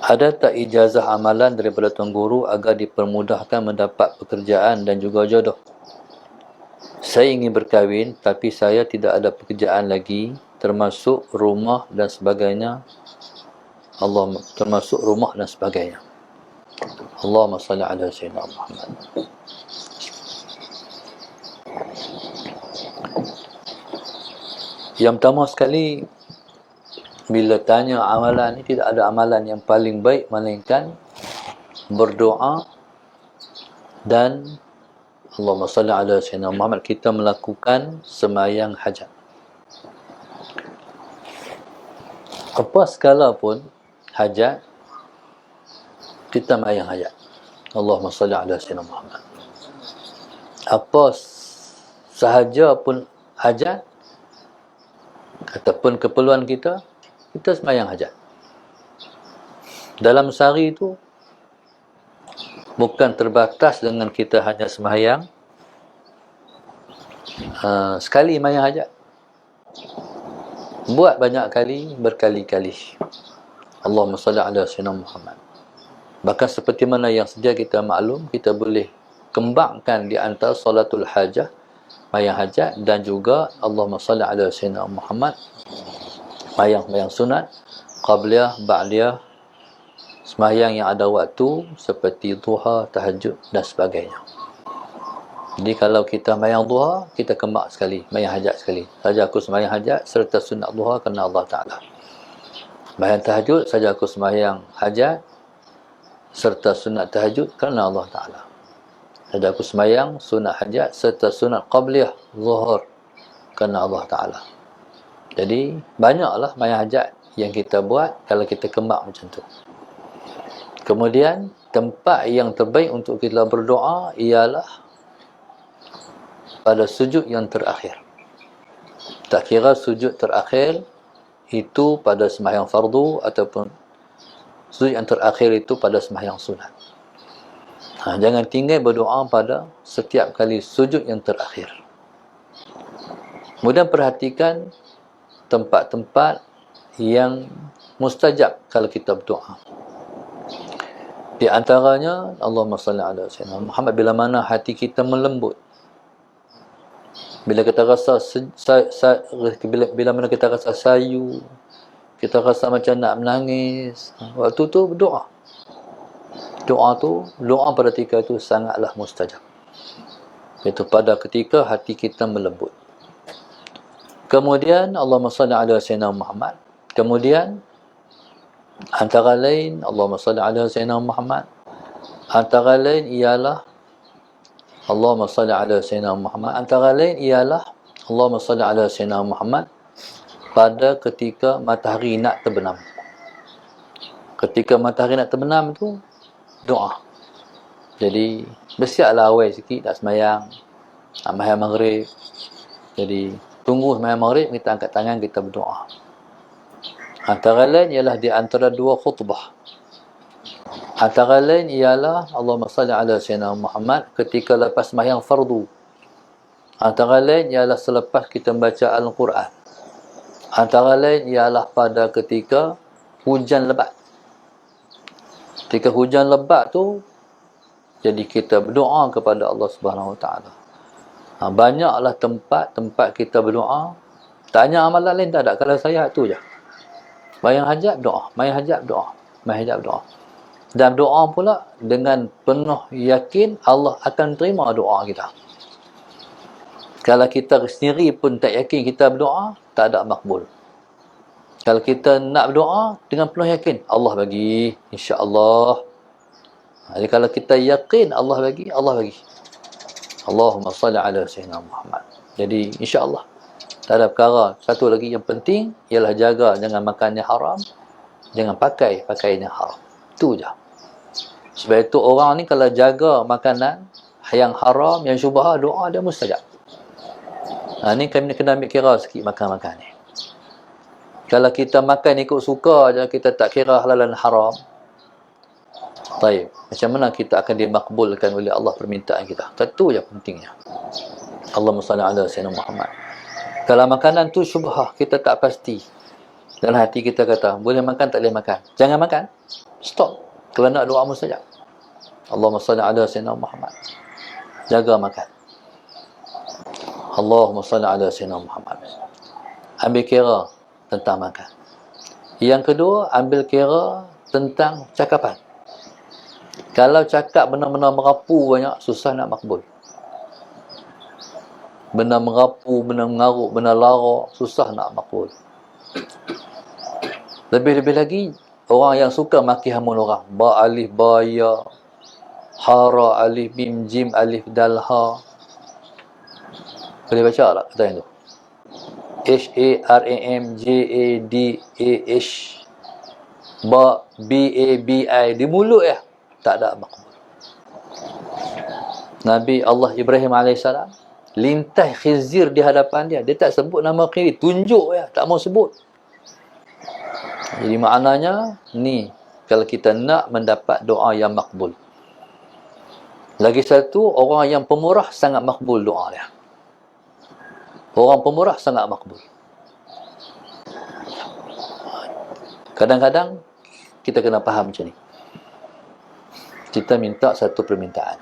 Ada tak ijazah amalan daripada Tuan Guru agar dipermudahkan mendapat pekerjaan dan juga jodoh? Saya ingin berkahwin tapi saya tidak ada pekerjaan lagi, termasuk rumah dan sebagainya. Termasuk rumah dan sebagainya. Allahumma salli ala sayyidina Muhammad. Yang pertama sekali, bila tanya amalan ni, tidak ada amalan yang paling baik melainkan berdoa dan Allahumma salli ala sayyidina Muhammad, kita melakukan sembahyang hajat. Apa skala pun hajat, kita sembahyang hajat. Allahumma salli ala sayyidina Muhammad. Apa sahaja pun hajat ataupun keperluan kita, kita sembahyang hajat. Dalam sehari itu bukan terbatas dengan kita hanya sembahyang sekali sembahyang hajat. Buat banyak kali, berkali-kali. Allahumma salli ala sayyidina Muhammad. Bahkan seperti mana yang sedia kita maklum, kita boleh kembangkan di antara salatul hajah, sembahyang hajat, dan juga Allahumma salli ala sayyidina Muhammad, sembahyang sunat, qabliyah, ba'diyah, sembahyang yang ada waktu seperti duha, tahajud dan sebagainya. Jadi kalau kita sembahyang duha, kita kembang sekali, sembahyang hajat sekali. Saja aku sembahyang hajat serta sunat duha kerana Allah Ta'ala. Sembahyang tahajud, saja aku sembahyang hajat serta sunat tahajud kerana Allah Ta'ala. Saja aku sembahyang sunat hajat serta sunat qabliyah, zuhur kerana Allah Ta'ala. Jadi banyaklah sembahyang hajat yang kita buat kalau kita kembang macam tu. Kemudian tempat yang terbaik untuk kita berdoa ialah pada sujud yang terakhir. Tak kira sujud terakhir itu pada sembahyang fardu ataupun sujud yang terakhir itu pada sembahyang sunat. Jangan tinggal berdoa pada setiap kali sujud yang terakhir. Kemudian perhatikan tempat-tempat yang mustajab kalau kita berdoa. Di antaranya, Allahumma salli ala sayyidina Muhammad, bila mana hati kita melembut. Bila kita rasa bila mana kita rasa sayu, kita rasa macam nak menangis, waktu tu berdoa. Doa pada ketika itu sangatlah mustajab. Itu pada ketika hati kita melembut. Kemudian Allahumma salli ala sayyidina Muhammad. Kemudian antara lain Allahumma salli ala sayyidina Muhammad, antara lain ialah Allahumma salli ala sayyidina Muhammad, antara lain ialah Allahumma salli ala sayyidina Muhammad pada ketika matahari nak terbenam. Ketika matahari nak terbenam tu doa. Jadi bersiaplah awal sikit nak sembahyang, nak sembahyang maghrib. Jadi tunggu sembahyang maghrib, kita angkat tangan, kita berdoa. Antara lain ialah di antara dua khutbah. Antara lain ialah Allahumma salli ala sayyidina Muhammad ketika lepas sembahyang fardu. Antara lain ialah selepas kita membaca Al-Quran. Antara lain ialah pada ketika hujan lebat. Ketika hujan lebat tu, jadi kita berdoa kepada Allah Subhanahu Wa Taala. Banyaklah tempat kita berdoa. Tanya amalan lain tak ada. Kalau saya tu je. Sembahyang hajat doa, sembahyang hajat doa, sembahyang hajat doa. Dan doa pula dengan penuh yakin Allah akan terima doa kita. Kalau kita sendiri pun tak yakin kita berdoa, tak ada makbul. Kalau kita nak berdoa dengan penuh yakin, Allah bagi, insya-Allah. Jadi kalau kita yakin Allah bagi, Allah bagi. Allahumma salli ala sayyidina Muhammad. Jadi insya-Allah. Tak ada perkara. Satu lagi yang penting ialah jaga jangan makan yang haram, jangan pakai pakaian yang haram. Itu je. Sebab itu orang ni kalau jaga makanan yang haram, yang syubhah, doa dia mustajab. Ni kami kena ambil kira sikit makan-makan ni. Kalau kita makan ikut suka je, kita tak kira halal dan haram. Baik, macam mana kita akan dimakbulkan oleh Allah permintaan kita? Itu je pentingnya. Allahumma salli ala sayyidina Muhammad. Kalau makanan tu syubhah, kita tak pasti. Dalam hati kita kata, boleh makan, tak boleh makan. Jangan makan. Stop. Kalau nak doa mustajab. Allahumma salli ala sayyidina Muhammad. Jaga makan. Allahumma salli ala sayyidina Muhammad. Ambil kira tentang makan. Yang kedua, ambil kira tentang cakapan. Kalau cakap benar-benar merapu banyak, susah nak makbul. Benar merapu, benar mengaruk, benar lara, susah nak makbul. Lebih-lebih lagi, orang yang suka maki hamun orang. Ba alif ba ya, hara alif mim jim alif dal ha. Boleh baca tak kata yang tu? HARAMJADAH, ba BABI, di mulut ya, tak ada makbul. Nabi Allah Ibrahim AS lintas khizir di hadapan dia, dia tak sebut nama kiri, tunjuk ya, tak mau sebut. Jadi maknanya ni, kalau kita nak mendapat doa yang makbul. Lagi satu, orang yang pemurah sangat makbul doa dia. Orang pemurah sangat makbul. Kadang-kadang kita kena faham macam ni. Kita minta satu permintaan.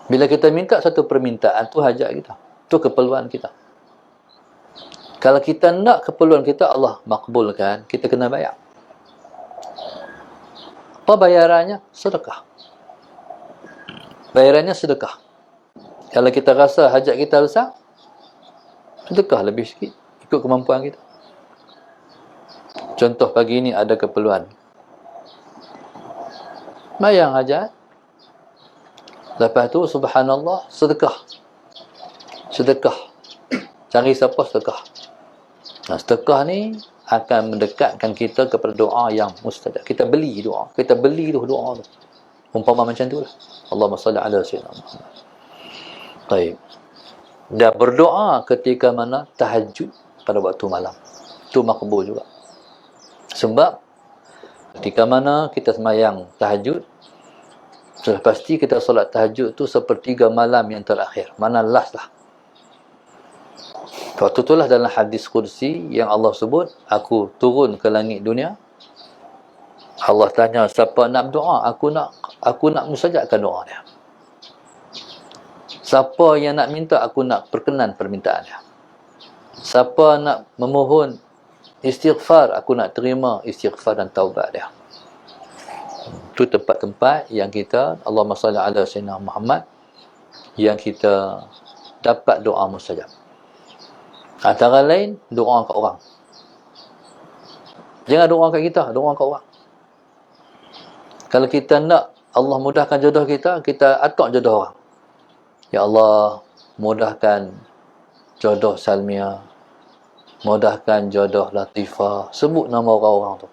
Bila kita minta satu permintaan, tu hajat kita, tu keperluan kita. Kalau kita nak keperluan kita Allah makbulkan, kita kena bayar. Apa bayarannya? Sedekah. Bayarannya sedekah. Kalau kita rasa hajat kita besar, sedekah lebih sikit, ikut kemampuan kita. Contoh pagi ni ada keperluan, bayang hajat. Lepas tu subhanallah, sedekah. Sedekah. Cari siapa sedekah. Nah, sedekah ni akan mendekatkan kita kepada doa yang mustajab. Kita beli doa. Kita beli tu doa tu. Umpama macam tu lah. Allahumma salli ala sayyidina Muhammad. Baik. Dan berdoa ketika mana tahajud pada waktu malam. Itu makbul juga. Sebab ketika mana kita semayang tahajud, sudah pasti kita solat tahajud tu sepertiga malam yang terakhir. Mana last lah. Waktu itulah dalam hadis kursi yang Allah sebut, aku turun ke langit dunia. Allah tanya, siapa nak berdoa? Aku nak mustajabkan doa dia. Siapa yang nak minta, aku nak perkenan permintaan dia. Siapa nak memohon istighfar, aku nak terima istighfar dan taubat dia. Itu tempat-tempat yang kita, Allahumma salli ala sayyidina Muhammad, yang kita dapat doa mustajab. Antara lain, doa kat orang. Jangan doa kat kita, doa kat orang. Kalau kita nak Allah mudahkan jodoh kita, kita atok jodoh orang. Ya Allah, mudahkan jodoh Salmia, mudahkan jodoh Latifah. Sebut nama orang-orang tu.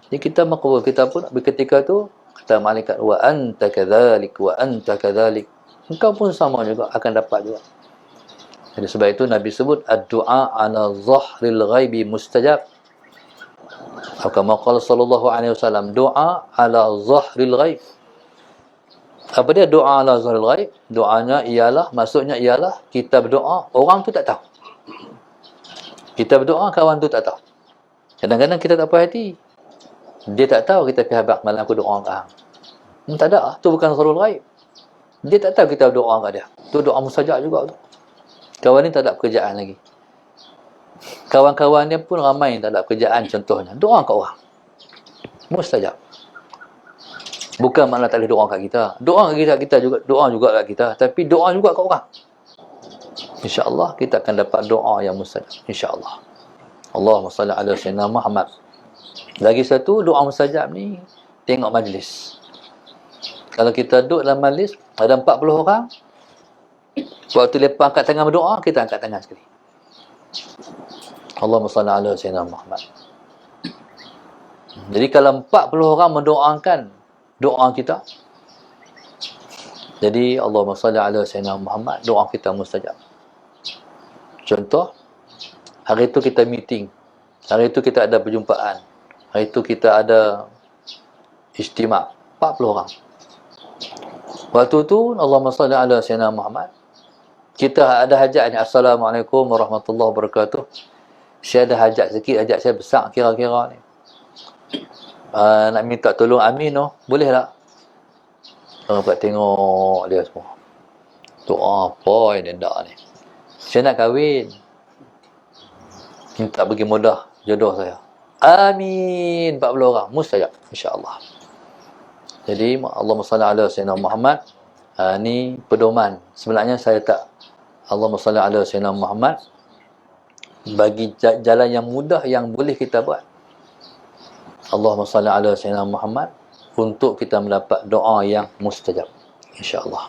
Jadi kita makbul, kita pun ketika tu kata malaikat, wa anta kadzalik wa anta kadzalik. Engkau pun sama juga akan dapat juga. Jadi sebab itu Nabi sebut ad-du'a ala zahril ghaibi mustajab. Kama qala sallallahu alaihi wasallam, doa ala zahril ghaib. Apa dia doa ala zahril ghaib? Doanya ialah, maksudnya ialah kita berdoa, orang tu tak tahu. Kita berdoa, kawan tu tak tahu. Kadang-kadang kita tak puas hati. Dia tak tahu kita pergi habaq malam aku doa kat hang. Tak ada, tu bukan zahril ghaib. Dia tak tahu kita berdoa kat dia. Tu doa mustajab juga tu. Kawan ni tak ada pekerjaan lagi. Kawan-kawan dia pun ramai yang tak ada pekerjaan contohnya. Doa kat orang. Mustajab. Bukan makna tak boleh doa kat kita. Doa kat kita juga, doa juga kat kita. Tapi doa juga kat orang. InsyaAllah kita akan dapat doa yang mustajab. InsyaAllah. Allahumma salli ala sayyidina Muhammad. Lagi satu, doa mustajab ni, tengok majlis. Kalau kita duduk dalam majlis, ada 40 orang, waktu mereka angkat tangan berdoa, kita angkat tangan sekali. Allahumma salli ala sayyidina Muhammad. Jadi kalau 40 orang mendoakan doa kita, jadi Allahumma salli ala sayyidina Muhammad, doa kita mustajab. Contoh, hari itu kita meeting, hari itu kita ada perjumpaan, hari itu kita ada istimak, 40 orang. Waktu tu Allahumma salli ala sayyidina Muhammad, kita ada hajat ni, Assalamualaikum warahmatullahi wabarakatuh. Saya ada hajat sikit, hajat saya besar kira-kira ni. Nak minta tolong amin boleh tak? Orang dapat tengok dia semua. Tu apa yang dia ni? Saya nak kahwin. Minta bagi mudah jodoh saya. Amin. 40 orang. Mustajab. InsyaAllah. Jadi, Allahumma salli ala Sayyidina Muhammad. Ni pedoman. Sebenarnya saya tak. Allahumma salli ala Sayyidina Muhammad. Bagi jalan yang mudah yang boleh kita buat. Allahumma salli ala Sayyidina Muhammad. Untuk kita mendapat doa yang mustajab. InsyaAllah.